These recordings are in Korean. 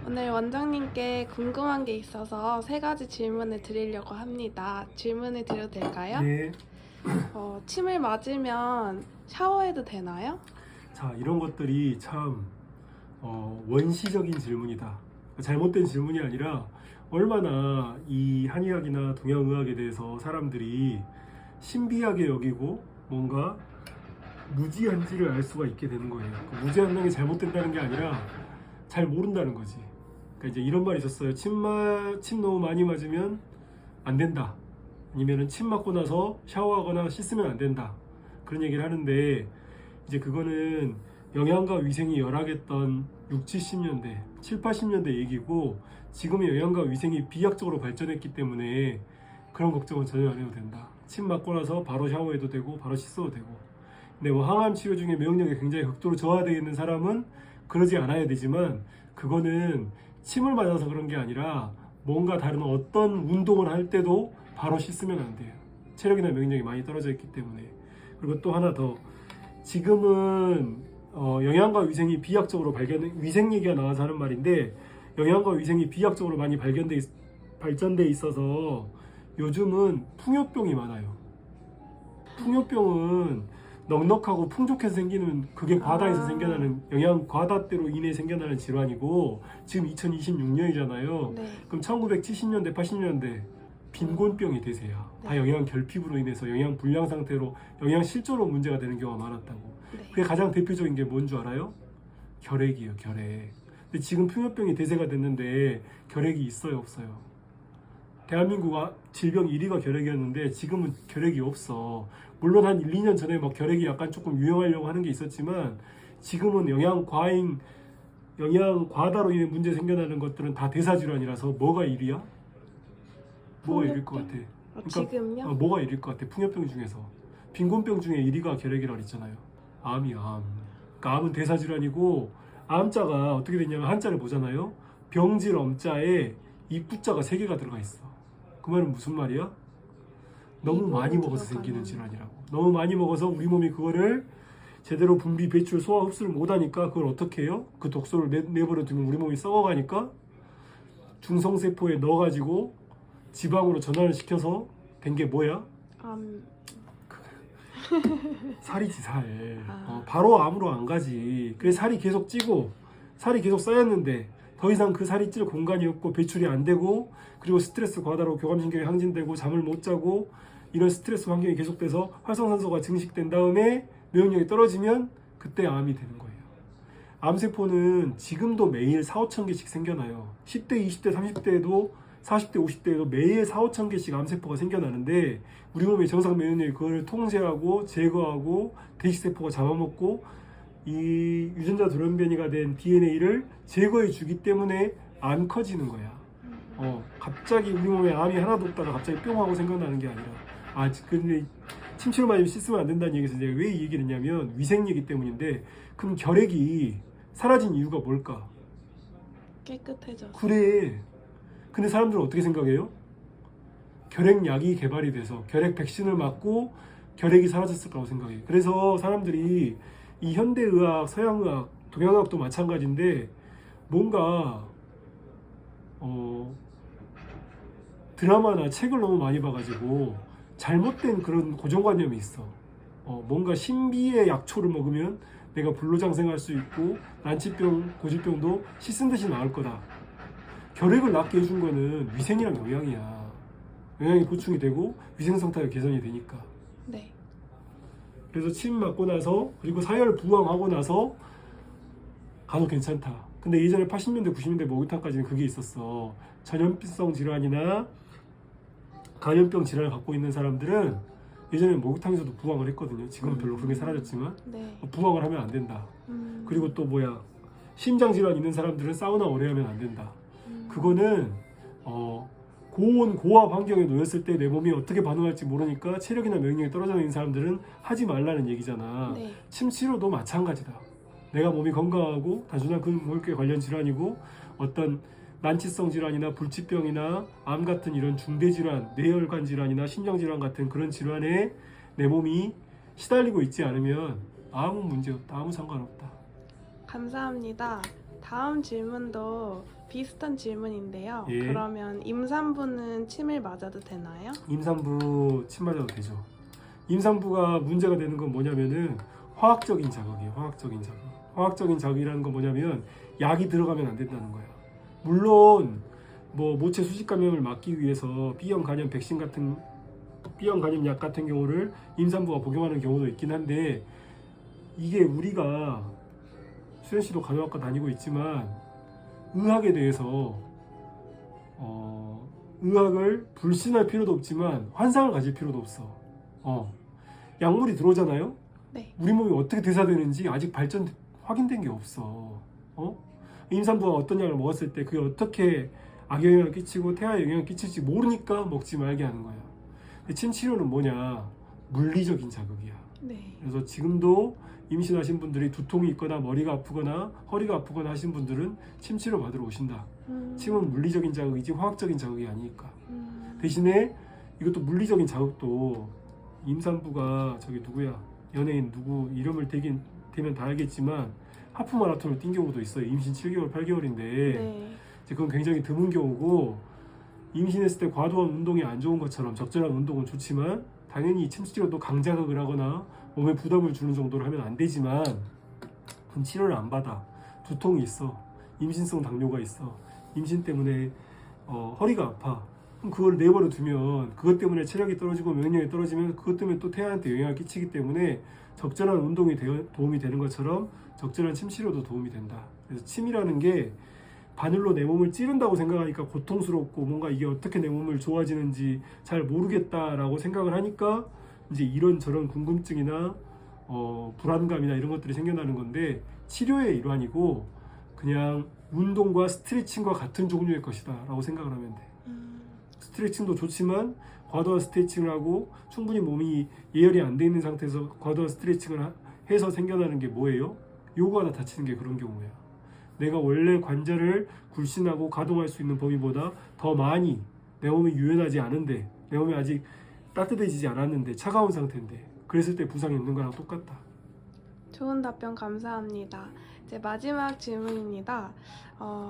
오늘 원장님께 궁금한 게 있어서 세 가지 질문을 드리려고 합니다. 질문을 드려도 될까요? 네. 침을 맞으면 샤워해도 되나요? 자, 이런 것들이 참 원시적인 질문이다. 잘못된 질문이 아니라 얼마나 이 한의학이나 동양의학에 대해서 사람들이 신비하게 여기고 뭔가 무지한지를 알 수가 있게 되는 거예요. 그 무지한 게 잘못된다는 게 아니라 잘 모른다는 거지. 그러니까 이제 이런 말이 있었어요. 침 너무 많이 맞으면 안 된다. 아니면은 침 맞고 나서 샤워하거나 씻으면 안 된다. 그런 얘기를 하는데 이제 그거는 영양과 위생이 열악했던 6, 70년대, 7, 80년대 얘기고 지금의 영양과 위생이 비약적으로 발전했기 때문에 그런 걱정은 전혀 안 해도 된다. 침 맞고 나서 바로 샤워해도 되고 바로 씻어도 되고. 근데 뭐 항암 치료 중에 면역력이 굉장히 극도로 저하되어 있는 사람은 그러지 않아야 되지만 그거는 침을 맞아서 그런 게 아니라 뭔가 다른 어떤 운동을 할 때도 바로 씻으면 안 돼요. 체력이나 면역력이 많이 떨어져 있기 때문에. 그리고 또 하나 더, 지금은 영양과 위생이 비약적으로 위생 얘기가 나와서 하는 말인데 영양과 위생이 비약적으로 많이 발전돼 있어서 요즘은 풍요병이 많아요. 풍요병은 넉넉하고 풍족해서 생기는, 그게 과다해서 생겨나는, 영양 과다때로 인해 생겨나는 질환이고 지금 2026년이잖아요. 네. 그럼 1970년대, 80년대 빈곤병이 대세야. 다 영양 결핍으로 인해서 영양 불량 상태로 영양 실조로 문제가 되는 경우가 많았다고. 네. 그게 가장 대표적인 게 뭔 줄 알아요? 결핵이에요, 결핵. 근데 지금 풍요병이 대세가 됐는데 결핵이 있어요, 없어요? 대한민국 질병 1위가 결핵이었는데 지금은 결핵이 없어. 물론 한 1, 2년 전에 막 결핵이 약간 조금 유행하려고 하는 게 있었지만 지금은 영양 과다로 인해 문제 생겨나는 것들은 다 대사질환이라서 뭐가 1위야? 뭐가 1위일 것 같아? 지금요? 뭐가 1위일 것 같아? 풍요병 중에서. 빈곤병 중에 1위가 결핵이라고 했잖아요. 암이야, 암. 그러니까 암은 대사질환이고 암자가 어떻게 되냐면 한자를 보잖아요. 병질 엄자에 입구자가 3개가 들어가 있어. 그 말은 무슨 말이야? 너무 많이 먹어서 생기는 질환이라고. 너무 많이 먹어서 우리 몸이 그거를 제대로 분비, 배출, 소화, 흡수를 못하니까 그걸 어떻게 해요? 그 독소를 내버려 두면 우리 몸이 썩어가니까 중성세포에 넣어가지고 지방으로 전환을 시켜서 된 게 뭐야? 살이지, 살. 바로 암으로 안 가지. 그래서 살이 계속 찌고 살이 계속 쌓였는데 더 이상 그 살이 찔 공간이 없고 배출이 안 되고 그리고 스트레스 과다로 교감신경이 항진되고 잠을 못 자고 이런 스트레스 환경이 계속돼서 활성산소가 증식된 다음에 면역력이 떨어지면 그때 암이 되는 거예요. 암세포는 지금도 매일 4, 5천 개씩 생겨나요. 10대, 20대, 30대에도 40대, 50대에도 매일 4, 5천 개씩 암세포가 생겨나는데 우리 몸의 정상 면역력이 그걸 통제하고 제거하고 대식세포가 잡아먹고 이 유전자 돌연변이가 된 DNA를 제거해 주기 때문에 안 커지는 거야. 갑자기 우리 몸에 암이 하나도 없다가 갑자기 뿅 하고 생겨나는 게 아니라. 근데 침치료 맞으면 씻으면 안 된다는 얘기에서 내가 왜 이 얘기를 했냐면 위생 얘기 때문인데 그럼 결핵이 사라진 이유가 뭘까? 깨끗해져. 그래. 근데 사람들은 어떻게 생각해요? 결핵약이 개발이 돼서 결핵 백신을 맞고 결핵이 사라졌을 거라고 생각해요. 그래서 사람들이 이 현대의학, 서양의학, 동양의학도 마찬가지인데 뭔가 드라마나 책을 너무 많이 봐가지고 잘못된 그런 고정관념이 있어. 뭔가 신비의 약초를 먹으면 내가 불로장생할 수 있고 난치병, 고질병도 씻은 듯이 나을 거다. 결핵을 낫게 해준 거는 위생이랑 영양이야. 영양이 보충이 되고 위생 상태가 개선이 되니까. 네. 그래서 침 맞고 나서 그리고 사열 부항하고 나서 간혹 괜찮다. 근데 예전에 80년대 90년대 목욕탕까지는 그게 있었어. 전염성 질환이나 감염병 질환을 갖고 있는 사람들은 예전에 목욕탕에서도 부항을 했거든요. 지금은 별로 그런 게 사라졌지만 네. 부항을 하면 안 된다. 그리고 또 심장 질환 있는 사람들은 사우나 오래 하면 안 된다. 그거는 고온 고압 환경에 놓였을 때 내 몸이 어떻게 반응할지 모르니까 체력이나 면역력이 떨어져 있는 사람들은 하지 말라는 얘기잖아. 네. 침치료도 마찬가지다. 내가 몸이 건강하고 단순한 근육계 관련 질환이고 어떤 난치성 질환이나 불치병이나 암 같은 이런 중대 질환, 뇌혈관 질환이나 심장 질환 같은 그런 질환에 내 몸이 시달리고 있지 않으면 아무 문제 없다. 아무 상관없다. 감사합니다. 다음 질문도 비슷한 질문인데요. 예. 그러면 임산부는 침을 맞아도 되나요? 임산부 침 맞아도 되죠. 임산부가 문제가 되는 건 뭐냐면은 화학적인 자극이에요. 화학적인 자극. 화학적인 자극이라는 건 뭐냐면 약이 들어가면 안 된다는 거야. 물론 뭐 모체 수직 감염을 막기 위해서 B형 간염 백신 같은 B형 간염 약 같은 경우를 임산부가 복용하는 경우도 있긴 한데, 이게 우리가 수현 씨도 간호학과 다니고 있지만 의학에 대해서 의학을 불신할 필요도 없지만 환상을 가질 필요도 없어. 약물이 들어오잖아요. 네. 우리 몸이 어떻게 대사되는지 아직 확인된 게 없어. 임산부가 어떤 약을 먹었을 때 그게 어떻게 악영향을 끼치고 태아에 영향을 끼칠지 모르니까 먹지 말게 하는 거야. 근데 침 치료는 뭐냐? 물리적인 자극이야. 네. 그래서 지금도 임신하신 분들이 두통이 있거나 머리가 아프거나 허리가 아프거나 하신 분들은 침 치료 받으러 오신다. 침은 물리적인 자극이지 화학적인 자극이 아니니까. 대신에 이것도 물리적인 자극도 임산부가 저기 누구야, 연예인 누구 이름을 대면 다 알겠지만 하프 마라톤을 뛴 경우도 있어요. 임신 7개월 8개월인데 네. 그건 굉장히 드문 경우고, 임신했을 때 과도한 운동이 안 좋은 것처럼 적절한 운동은 좋지만 당연히 침 치료도 강자극을 하거나 몸에 부담을 주는 정도로 하면 안 되지만, 그럼 치료를 안 받아. 두통이 있어, 임신성 당뇨가 있어, 임신 때문에 허리가 아파, 그럼 그걸 내버려 두면 그것 때문에 체력이 떨어지고 면역력이 떨어지면 그것 때문에 또 태아한테 영향을 끼치기 때문에 적절한 운동이 도움이 되는 것처럼 적절한 침 치료도 도움이 된다. 그래서 침이라는 게 바늘로 내 몸을 찌른다고 생각하니까 고통스럽고 뭔가 이게 어떻게 내 몸을 좋아지는지 잘 모르겠다라고 생각을 하니까 이제 이런저런 궁금증이나 불안감이나 이런 것들이 생겨나는 건데, 치료의 일환이고 그냥 운동과 스트레칭과 같은 종류의 것이다 라고 생각을 하면 돼. 스트레칭도 좋지만 과도한 스트레칭을 하고 충분히 몸이 예열이 안 돼 있는 상태에서 과도한 스트레칭을 해서 생겨나는 게 뭐예요? 요가가 다치는 게 그런 경우야. 내가 원래 관절을 굴신하고 가동할 수 있는 범위보다 더 많이 내 몸이 유연하지 않은데, 내 몸이 아직 따뜻해지지 않았는데 차가운 상태인데 그랬을 때 부상이 있는 거랑 똑같다. 좋은 답변 감사합니다. 이제 마지막 질문입니다.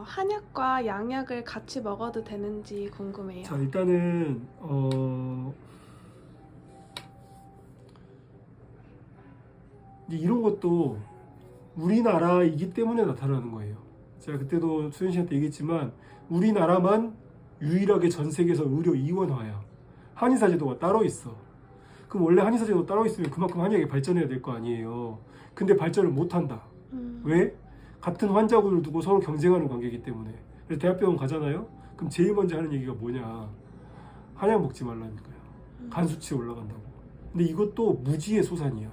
한약과 양약을 같이 먹어도 되는지 궁금해요. 자, 일단은 이제 이런 것도 우리나라이기 때문에 나타나는 거예요. 제가 그때도 수현 씨한테 얘기했지만 우리나라만 유일하게 전 세계에서 의료 이원화야. 한의사 제도가 따로 있어. 그럼 원래 한의사 제도가 따로 있으면 그만큼 한의학이 발전해야 될 거 아니에요. 근데 발전을 못한다. 왜? 같은 환자군을 두고 서로 경쟁하는 관계이기 때문에. 그래서 대학병원 가잖아요. 그럼 제일 먼저 하는 얘기가 뭐냐? 한약 먹지 말라니까요. 간 수치 올라간다고. 근데 이것도 무지의 소산이야.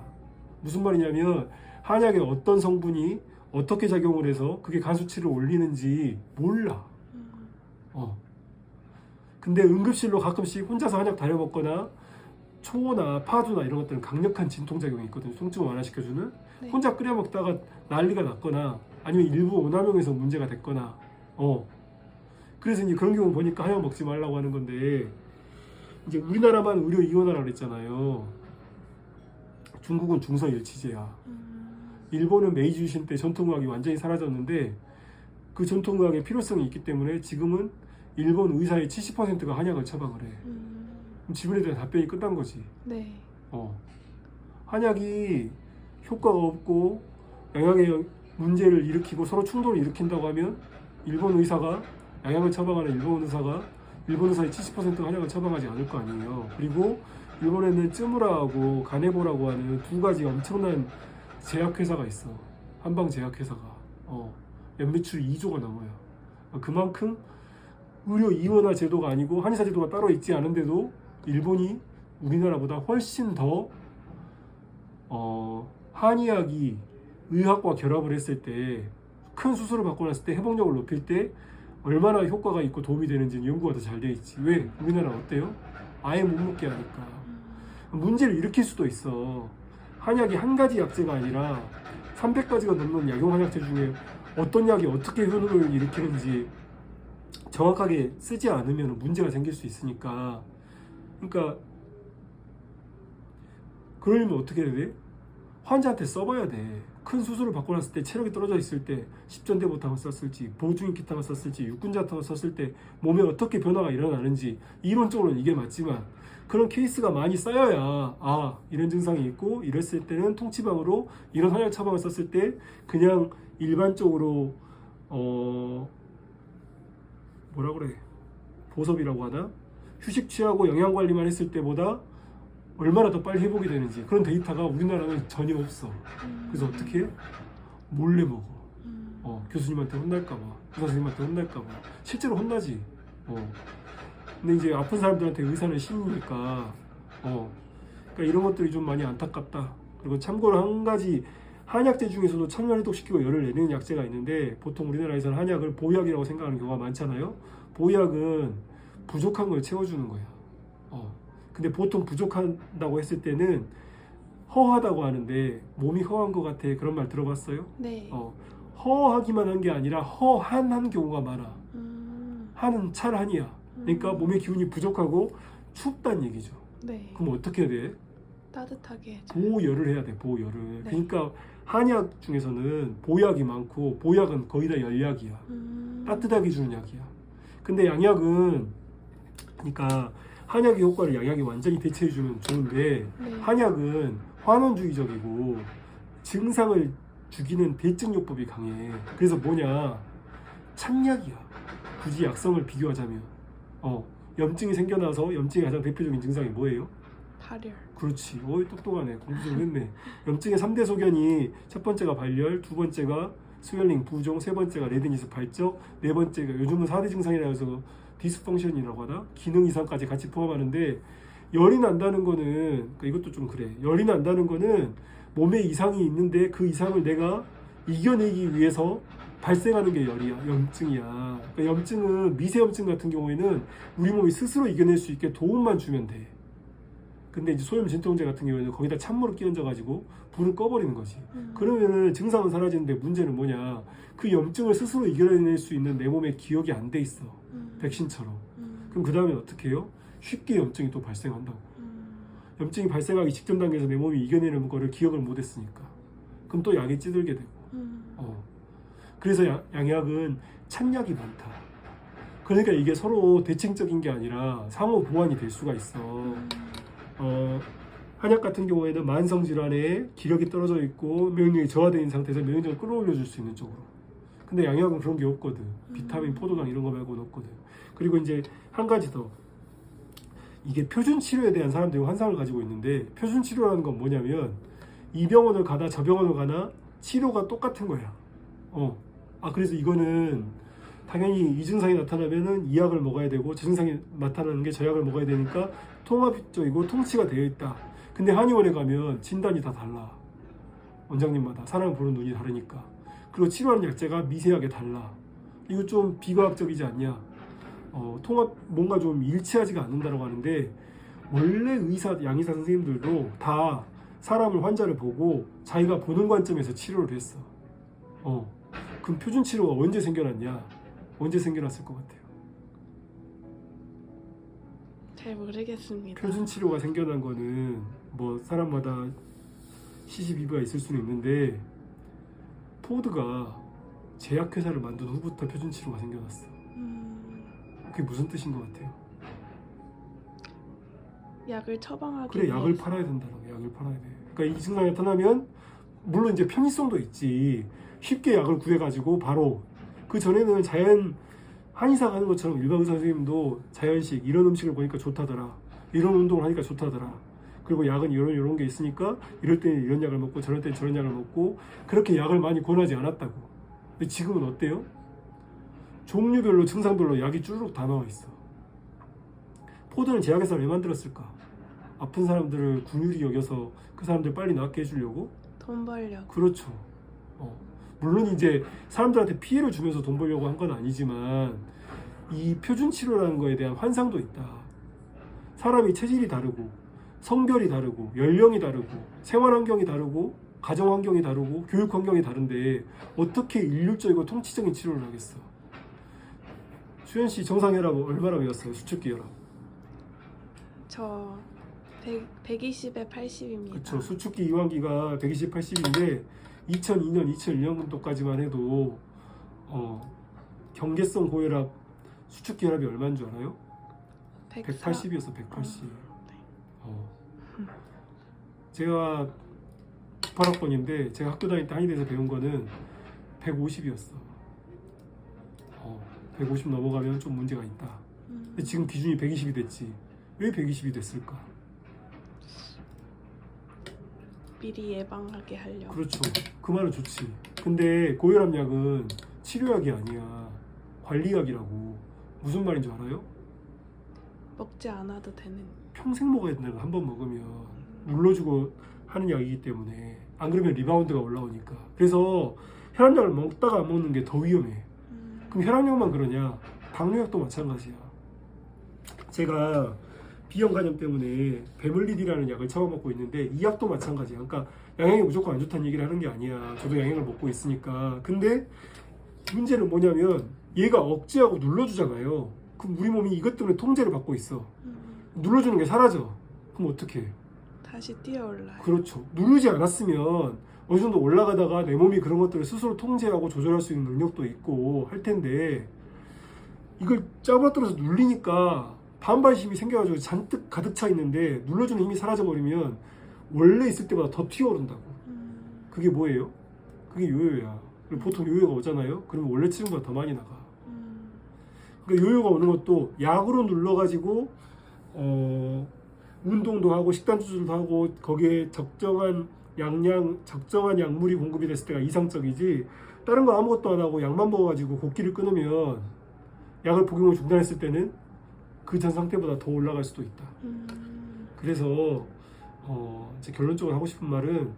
무슨 말이냐면 한약의 어떤 성분이 어떻게 작용을 해서 그게 간 수치를 올리는지 몰라. 근데 응급실로 가끔씩 혼자서 한약 다려 먹거나 초나 파두나 이런 것들은 강력한 진통작용이 있거든요. 통증을 완화시켜주는. 네. 혼자 끓여 먹다가 난리가 났거나 아니면 일부 오남용해서 문제가 됐거나 그래서 이제 그런 경우 보니까 한약 먹지 말라고 하는 건데, 이제 우리나라만 의료 이원화라고 그랬잖아요. 중국은 중서일치제야. 일본은 메이지 유신 때 전통의학이 완전히 사라졌는데 그 전통의학의 필요성이 있기 때문에 지금은 일본 의사의 70%가 한약을 처방을 해. 그럼 질문에 대한 답변이 끝난 거지. 네. 한약이 효과가 없고 영양의 문제를 일으키고 서로 충돌을 일으킨다고 하면 일본 의사가 양약을 처방하는 일본 의사의 70%가 한약을 처방하지 않을 거 아니에요. 그리고 일본에는 쯔무라하고 가네보라고 하는 두 가지 엄청난 제약회사가 있어. 한방 제약회사가. 연매출이 2조가 넘어요. 그만큼 의료 이원화 제도가 아니고 한의사 제도가 따로 있지 않은데도 일본이 우리나라보다 훨씬 더 한의학이 의학과 결합을 했을 때, 큰 수술을 받고 났을 때 회복력을 높일 때 얼마나 효과가 있고 도움이 되는지는 연구가 더 잘 돼 있지. 왜? 우리나라 어때요? 아예 못 먹게 하니까. 문제를 일으킬 수도 있어. 한약이 한 가지 약재가 아니라 300가지가 넘는 약용 한약재 중에 어떤 약이 어떻게 효능을 일으키는지 정확하게 쓰지 않으면 문제가 생길 수 있으니까. 그러니까 그러려면 어떻게 해야 돼? 환자한테 써봐야 돼. 큰 수술을 받고 났을 때 체력이 떨어져 있을 때 십전대보탕을 썼을지 보중익기탕을 썼을지 육군자탕을 썼을 때 몸에 어떻게 변화가 일어나는지 이론적으로는 이게 맞지만 그런 케이스가 많이 쌓여야 이런 증상이 있고 이랬을 때는 통치방으로 이런 한약 처방을 썼을 때 그냥 일반적으로 뭐라 그래 보섭이라고 하나 휴식 취하고 영양 관리만 했을 때보다 얼마나 더 빨리 회복이 되는지 그런 데이터가 우리나라는 전혀 없어. 그래서 어떻게 해? 몰래 먹어. 교수님한테 혼날까봐, 의사 선생님한테 혼날까봐. 실제로 혼나지. 근데 이제 아픈 사람들한테 의사는 신이니까. 그러니까 이런 것들이 좀 많이 안타깝다. 그리고 참고로 한 가지 한약재 중에서도 천연해독시키고 열을 내는 약재가 있는데 보통 우리나라에서는 한약을 보약이라고 생각하는 경우가 많잖아요. 보약은 부족한 걸 채워주는 거야. 근데 보통 부족한다고 했을 때는 허하다고 하는데 몸이 허한 것 같아 그런 말 들어봤어요? 네. 허하기만 한 게 아니라 허한한 경우가 많아. 한은 찰한이야. 그러니까 몸의 기운이 부족하고 춥다는 얘기죠. 네. 그럼 어떻게 해야 돼? 따뜻하게 해줘. 보열을 해야 돼. 보열을. 네. 그러니까 한약 중에서는 보약이 많고 보약은 거의 다 열약이야. 따뜻하게 주는 약이야. 근데 양약은 그러니까 한약의 효과를 양약이 완전히 대체해주면 좋은데 네. 한약은 환원주의적이고 증상을 죽이는 대증요법이 강해. 그래서 뭐냐 찬약이야. 굳이 약성을 비교하자면 염증이 생겨나서 염증의 가장 대표적인 증상이 뭐예요? 발열. 그렇지. 어이 똑똑하네. 공부 좀 했네. 염증의 3대 소견이 첫 번째가 발열, 두 번째가 스웰링, 부종, 세 번째가 레드니스, 발적, 네 번째가 요즘은 4대 증상이라 해서 디스펑션이라고 하나? 기능 이상까지 같이 포함하는데 열이 난다는 거는 그러니까 이것도 좀 그래. 열이 난다는 거는 몸에 이상이 있는데 그 이상을 내가 이겨내기 위해서 발생하는 게 열이야. 염증이야. 그러니까 염증은 미세염증 같은 경우에는 우리 몸이 스스로 이겨낼 수 있게 도움만 주면 돼. 근데 이제 소염 진통제 같은 경우에는 거기다 찬물을 끼얹어 가지고 불을 꺼버리는 거지. 그러면은 증상은 사라지는데 문제는 뭐냐? 그 염증을 스스로 이겨낼 수 있는 내 몸에 기억이 안 돼 있어. 백신처럼. 그럼 그 다음에 어떻게 해요? 쉽게 염증이 또 발생한다고. 염증이 발생하기 직전 단계에서 내 몸이 이겨내는 거를 기억을 못 했으니까. 그럼 또 약이 찌들게 되고. 그래서 양약은 찬약이 많다. 그러니까 이게 서로 대칭적인 게 아니라 상호 보완이 될 수가 있어. 한약 같은 경우에는 만성 질환에 기력이 떨어져 있고 면역력이 저하되어 있는 상태에서 면역력을 끌어올려 줄 수 있는 쪽으로. 근데 양약은 그런 게 없거든. 비타민, 포도당 이런 거 말고는 없거든. 그리고 이제 한 가지 더. 이게 표준 치료에 대한 사람들이 환상을 가지고 있는데 표준 치료라는 건 뭐냐면 이 병원을 가나 저 병원을 가나 치료가 똑같은 거야. 그래서 이거는 당연히 이 증상이 나타나면은 이 약을 먹어야 되고 저 증상이 나타나는 게 저 약을 먹어야 되니까 통합적이고 통치가 되어 있다. 근데 한의원에 가면 진단이 다 달라. 원장님마다 사람을 보는 눈이 다르니까. 그리고 치료하는 약재가 미세하게 달라. 이거 좀 비과학적이지 않냐? 통합 뭔가 좀 일치하지가 않는다고 하는데 원래 의사, 양의사 선생님들도 다 사람을 환자를 보고 자기가 보는 관점에서 치료를 했어. 그럼 표준 치료가 언제 생겨났냐? 언제 생겨났을 것 같아요? 잘 모르겠습니다. 표준 치료가 생겨난 거는 뭐 사람마다 시시비비가 있을 수는 있는데 포드가 제약회사를 만든 후부터 표준 치료가 생겨났어. 그게 무슨 뜻인 것 같아요? 약을 처방하기 그래, 약을 위해서. 팔아야 된다라고. 약을 팔아야 돼. 그러니까 이 증상이 나타나면 물론 이제 편의성도 있지. 쉽게 약을 구해가지고 바로 그 전에는 자연 한의사가 하는 것처럼 일반 의사 선생님도 자연식 이런 음식을 보니까 좋다더라. 이런 운동을 하니까 좋다더라. 그리고 약은 이런 게 있으니까 이럴 때는 이런 약을 먹고 저럴 때는 저런 약을 먹고 그렇게 약을 많이 권하지 않았다고. 근데 지금은 어때요? 종류별로 증상별로 약이 쭈르륵 다 나와 있어. 포드는 제약회사를 왜 만들었을까? 아픈 사람들을 긍휼히 여겨서 그 사람들 빨리 낫게 해주려고? 돈 벌려고. 그렇죠. 물론 이제 사람들한테 피해를 주면서 돈 벌려고 한 건 아니지만 이 표준 치료라는 거에 대한 환상도 있다. 사람이 체질이 다르고 성별이 다르고 연령이 다르고 생활 환경이 다르고 가정 환경이 다르고 교육 환경이 다른데 어떻게 일률적이고 통치적인 치료를 하겠어? 수현 씨 정상혈압 얼마나 외웠어요? 수축기 혈압. 저 120에 80입니다. 그렇죠. 수축기 이완기가 120, 80인데 2002년, 2001년도까지만 해도 경계성 고혈압, 수축 혈압이 얼마인 줄 알아요? 180이었어, 180. 제가 98학번인데 제가 학교 다닐 때 한의대에서 배운 거는 150이었어. 150 넘어가면 좀 문제가 있다. 근데 지금 기준이 120이 됐지. 왜 120이 됐을까? 미리 예방하게 하려고. 그렇죠. 그 말은 좋지. 근데 고혈압 약은 치료약이 아니야. 관리약이라고. 무슨 말인 줄 알아요? 먹지 않아도 되는. 평생 먹어야 된다는 거. 한 번 먹으면 눌러주고 하는 약이기 때문에 안 그러면 리바운드가 올라오니까. 그래서 혈압약을 먹다가 안 먹는 게 더 위험해. 그럼 혈압약만 그러냐? 당뇨약도 마찬가지야. 제가 비형 간염 때문에 베물리디라는 약을 처먹고 있는데 이 약도 마찬가지야. 그러니까 양양이 무조건 안 좋다는 얘기를 하는 게 아니야. 저도 양양을 먹고 있으니까. 근데 문제는 뭐냐면 얘가 억제하고 눌러주잖아요. 그럼 우리 몸이 이것 때문에 통제를 받고 있어. 눌러주는 게 사라져. 그럼 어떡해? 다시 뛰어올라요. 그렇죠. 누르지 않았으면 어느 정도 올라가다가 내 몸이 그런 것들을 스스로 통제하고 조절할 수 있는 능력도 있고 할 텐데 이걸 짜부러뜨려서 눌리니까 반발 힘이 생겨가지고 잔뜩 가득 차 있는데 눌러주는 힘이 사라져버리면 원래 있을 때보다 더 튀어오른다고. 그게 뭐예요? 그게 요요야. 그리고 보통 요요가 오잖아요. 그러면 원래 치는 더 많이 나가. 그러니까 요요가 오는 것도 약으로 눌러가지고 운동도 하고 식단 조절도 하고 거기에 적정한 양량, 적정한 약물이 공급이 됐을 때가 이상적이지 다른 거 아무것도 안 하고 약만 먹어가지고 곡기를 끊으면 약을 복용을 중단했을 때는 그 전 상태보다 더 올라갈 수도 있다. 그래서 제 결론적으로 하고 싶은 말은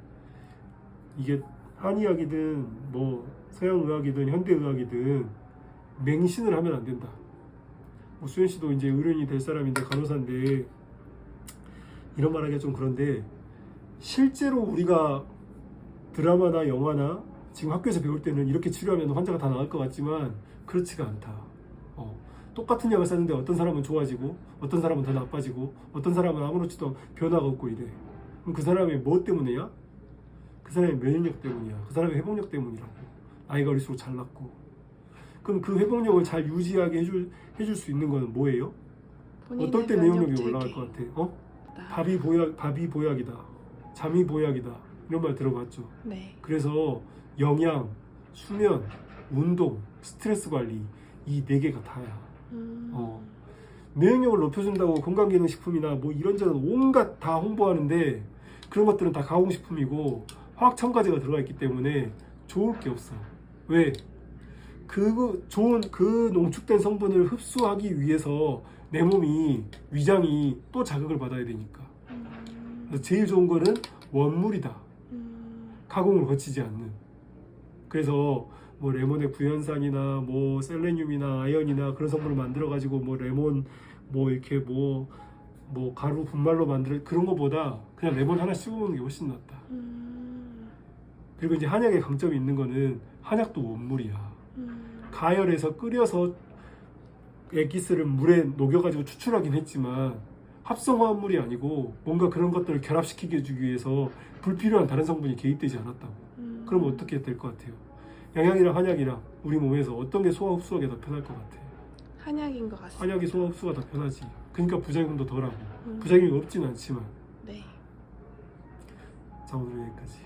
이게 한의학이든 뭐 서양의학이든 현대의학이든 맹신을 하면 안 된다. 뭐 수현 씨도 이제 의료인이 될 사람인데 간호사인데 이런 말하기가 좀 그런데 실제로 우리가 드라마나 영화나 지금 학교에서 배울 때는 이렇게 치료하면 환자가 다 나을 것 같지만 그렇지가 않다. 똑같은 약을 쓰는데 어떤 사람은 좋아지고 어떤 사람은 더 나빠지고 어떤 사람은 아무렇지도 변화가 없고 이래. 그럼 그 사람이 뭐 때문이야? 그 사람의 면역력 때문이야. 그 사람의 회복력 때문이라고. 나이가 어릴수록 잘났고. 그럼 그 회복력을 잘 유지하게 해줄 수 있는 거는 뭐예요? 어떨 때 면역력이 올라갈 것 같아? 밥이 보약이다. 잠이 보약이다. 이런 말 들어봤죠? 네. 그래서 영양, 수면, 운동, 스트레스 관리 이 4개가 다야. 면역력을 높여준다고 건강기능식품이나 뭐 이런저런 온갖 다 홍보하는데 그런 것들은 다 가공식품이고 화학 첨가제가 들어가 있기 때문에 좋을 게 없어. 왜? 좋은 그 농축된 성분을 흡수하기 위해서 내 몸이 위장이 또 자극을 받아야 되니까. 그래서 제일 좋은 거는 원물이다. 가공을 거치지 않는. 그래서 뭐 레몬의 구연산이나 뭐 셀레늄이나 아연이나 그런 성분을 만들어 가지고 뭐 레몬 뭐 이렇게 뭐 가루 분말로 만들 그런 거보다 그냥 레몬 하나 씹어먹는 게 훨씬 낫다. 그리고 이제 한약의 강점이 있는 거는 한약도 원물이야. 가열해서 끓여서 액기스를 물에 녹여가지고 추출하긴 했지만 합성화합물이 아니고 뭔가 그런 것들을 결합시키게 해주기 위해서 불필요한 다른 성분이 개입되지 않았다고. 그럼 어떻게 될 것 같아요? 양양이랑 한약이랑 우리 몸에서 어떤 게 소화 흡수하기 더 편할 것 같아? 한약인 것 같습니다. 한약이 소화 흡수가 더 편하지. 그러니까 부작용도 덜하고 부작용이 없진 않지만. 네. 자, 오늘 여기까지.